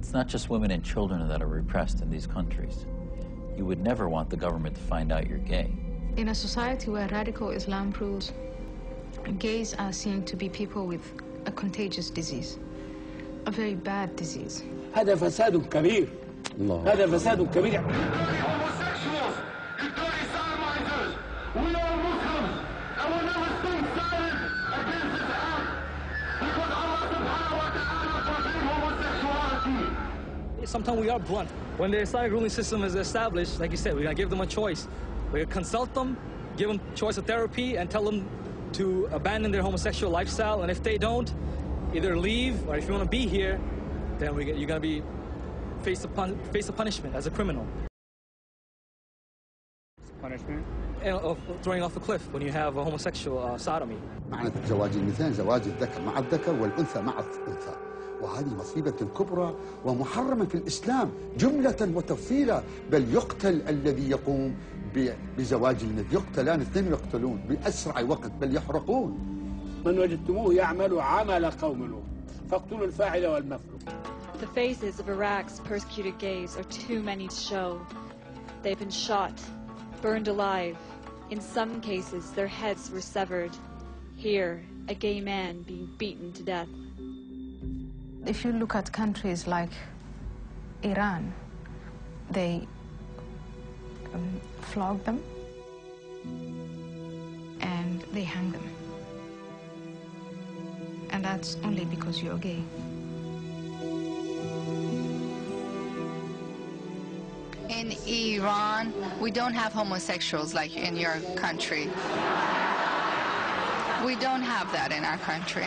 It's not just women and children that are repressed in these countries. You would never want the government to find out you're gay. In a society where radical Islam rules, gays are seen to be people with a contagious disease, a very bad disease. هذا فساد كبير. هذا فساد كبير. Sometimes we are blunt. When the Islamic ruling system is established, like you said, we're going to give them a choice. We're going to consult them, give them choice of therapy, and tell them to abandon their homosexual lifestyle. And if they don't, either leave, or if you want to be here, then you're going to be face a punishment as a criminal. Punishment? Of throwing off a cliff when you have a homosexual sodomy. معنى زواج المثلين زواج الذكر مع الذكر والأنثى مع الأنثى، وهذه مصيبة كبرى ومحرمة في الإسلام جملة وتفصيلا، بل يقتل الذي يقوم بزواج المثل، يقتلان، اثنين يقتلون بأسرع وقت، بل يحرقون. من وجدتموه يعمل عمل قوم لوط فاقتلوا الفاعل والمفعول. The faces of Iraq's persecuted gays are too many to show. They've been shot, burned alive. In some cases, their heads were severed. Here, a gay man being beaten to death. If you look at countries like Iran, they flog them and they hang them. And that's only because you're gay. In Iran, we don't have homosexuals like in your country. We don't have that in our country.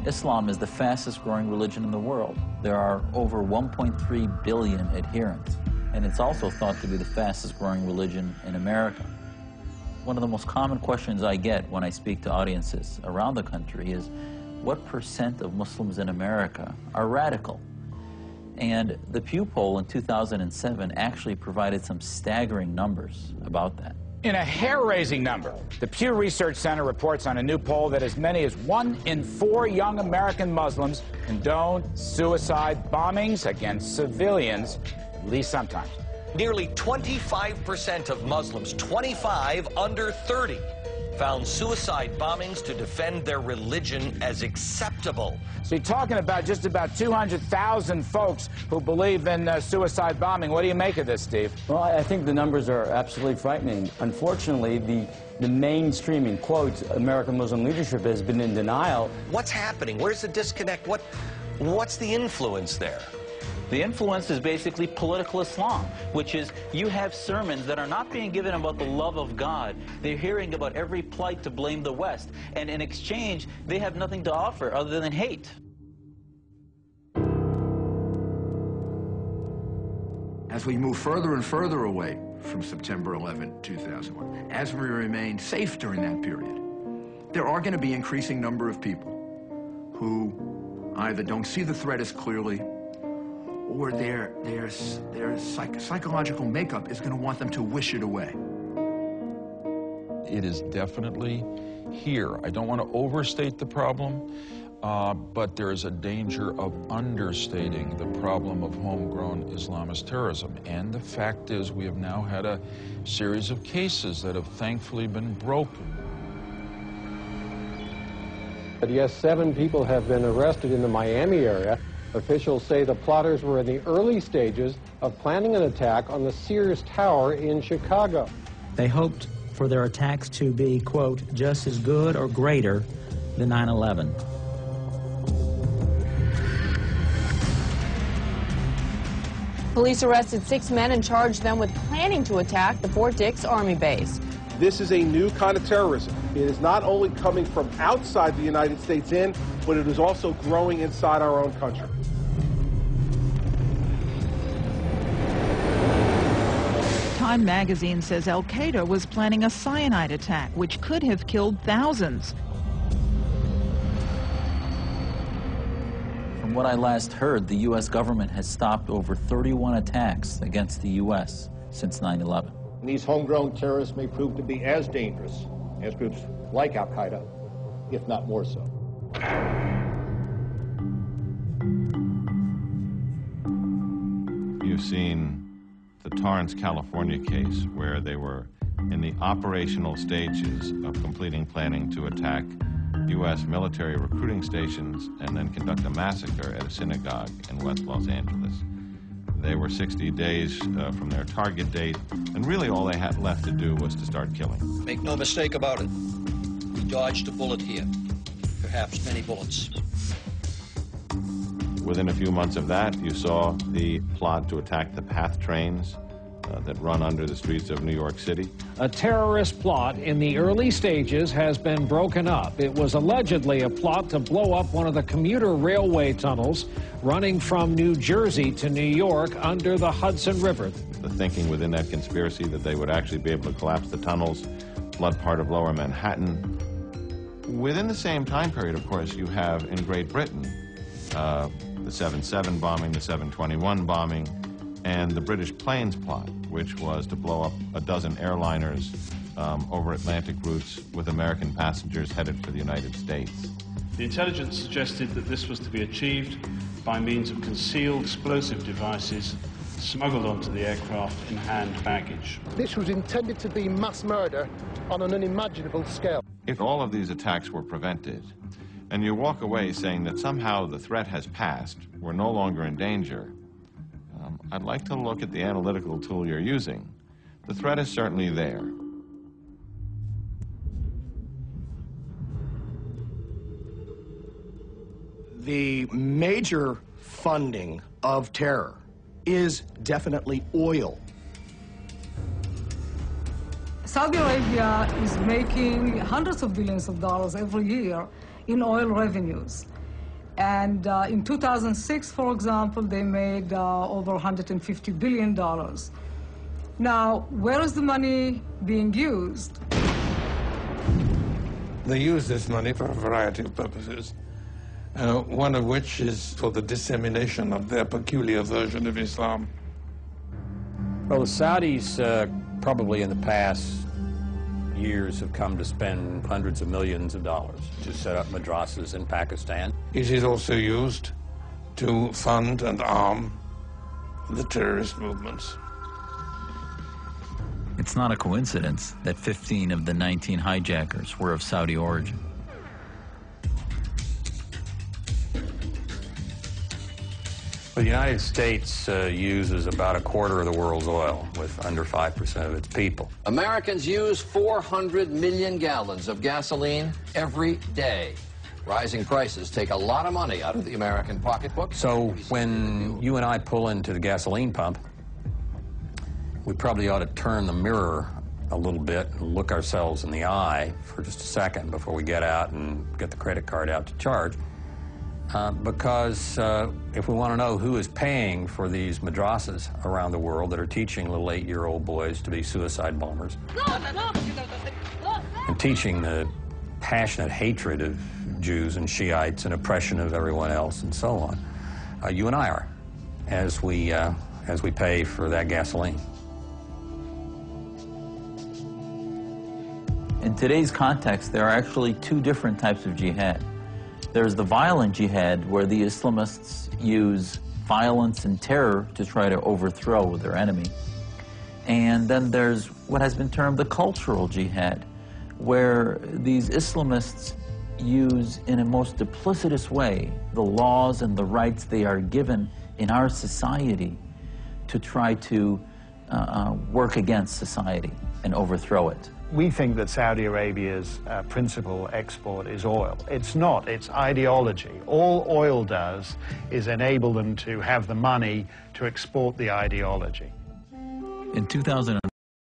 Islam is the fastest growing religion in the world. There are over 1.3 billion adherents, and it's also thought to be the fastest growing religion in America. One of the most common questions I get when I speak to audiences around the country is, what % of Muslims in America are radical? And the Pew poll in 2007 actually provided some staggering numbers about that. In a hair-raising number, the Pew Research Center reports on a new poll that as many as 1 in 4 young American Muslims condone suicide bombings against civilians, at least sometimes. Nearly 25% of Muslims, 25 under 30, found suicide bombings to defend their religion as acceptable. So you're talking about just about 200,000 folks who believe in suicide bombing. What do you make of this, Steve? Well, I think the numbers are absolutely frightening. Unfortunately, the mainstreaming, quote, American Muslim leadership has been in denial. What's happening? Where's the disconnect? What's the influence there? The influence is basically political Islam, which is you have sermons that are not being given about the love of God. They're hearing about every plight to blame the West, and in exchange, they have nothing to offer other than hate. As we move further and further away from September 11, 2001, as we remain safe during that period, there are going to be an increasing number of people who either don't see the threat as clearly, or their psychological makeup is going to want them to wish it away. It is definitely here. I don't want to overstate the problem, but there is a danger of understating the problem of homegrown Islamist terrorism. And the fact is, we have now had a series of cases that have thankfully been broken. But yes, 7 people have been arrested in the Miami area. Officials say the plotters were in the early stages of planning an attack on the Sears Tower in Chicago. They hoped for their attacks to be, quote, just as good or greater than 9/11. Police arrested 6 men and charged them with planning to attack the Fort Dix Army base. This is a new kind of terrorism. It is not only coming from outside the United States in, but it is also growing inside our own country. Time magazine says Al-Qaeda was planning a cyanide attack, which could have killed thousands. From what I last heard, the U.S. government has stopped over 31 attacks against the U.S. since 9/11. These homegrown terrorists may prove to be as dangerous as groups like Al-Qaeda, if not more so. You've seen the Torrance, California case where they were in the operational stages of completing planning to attack U.S. military recruiting stations and then conduct a massacre at a synagogue in West Los Angeles. They were 60 days from their target date, and really all they had left to do was to start killing. Make no mistake about it. We dodged a bullet here, perhaps many bullets. Within a few months of that, you saw the plot to attack the PATH trains that run under the streets of New York City. A terrorist plot in the early stages has been broken up. It was allegedly a plot to blow up one of the commuter railway tunnels running from New Jersey to New York under the Hudson River. The thinking within that conspiracy that they would actually be able to collapse the tunnels, flood part of lower Manhattan. Within the same time period, of course, you have in Great Britain the 7/7 bombing, the 7/21 bombing, and the British planes plot, which was to blow up a dozen airliners over Atlantic routes with American passengers headed for the United States. The intelligence suggested that this was to be achieved by means of concealed explosive devices smuggled onto the aircraft in hand baggage. This was intended to be mass murder on an unimaginable scale. If all of these attacks were prevented, and you walk away saying that somehow the threat has passed, we're no longer in danger, I'd like to look at the analytical tool you're using. The threat is certainly there. The major funding of terror is definitely oil. Saudi Arabia is making hundreds of billions of dollars every year in oil revenues. And in 2006, for example, they made over $150 billion. Now, where is the money being used? They use this money for a variety of purposes, one of which is for the dissemination of their peculiar version of Islam. Well, the Saudis probably in the past years have come to spend hundreds of millions of dollars to set up madrasas in Pakistan. It is also used to fund and arm the terrorist movements. It's not a coincidence that 15 of the 19 hijackers were of Saudi origin. Well, the United States uses about a quarter of the world's oil, with under 5% of its people. Americans use 400 million gallons of gasoline every day. Rising prices take a lot of money out of the American pocketbook. So when you and I pull into the gasoline pump, we probably ought to turn the mirror a little bit and look ourselves in the eye for just a second before we get out and get the credit card out to charge. Because if we want to know who is paying for these madrasas around the world that are teaching little 8-year-old boys to be suicide bombers and teaching the passionate hatred of Jews and Shiites and oppression of everyone else and so on, you and I are, as we pay for that gasoline. In today's context, there are actually two different types of jihad. There's the violent jihad, where the Islamists use violence and terror to try to overthrow their enemy. And then there's what has been termed the cultural jihad, where these Islamists use in a most duplicitous way the laws and the rights they are given in our society to try to work against society and overthrow it. We think that Saudi Arabia's principal export is oil. It's not, it's ideology. All oil does is enable them to have the money to export the ideology. In 2000.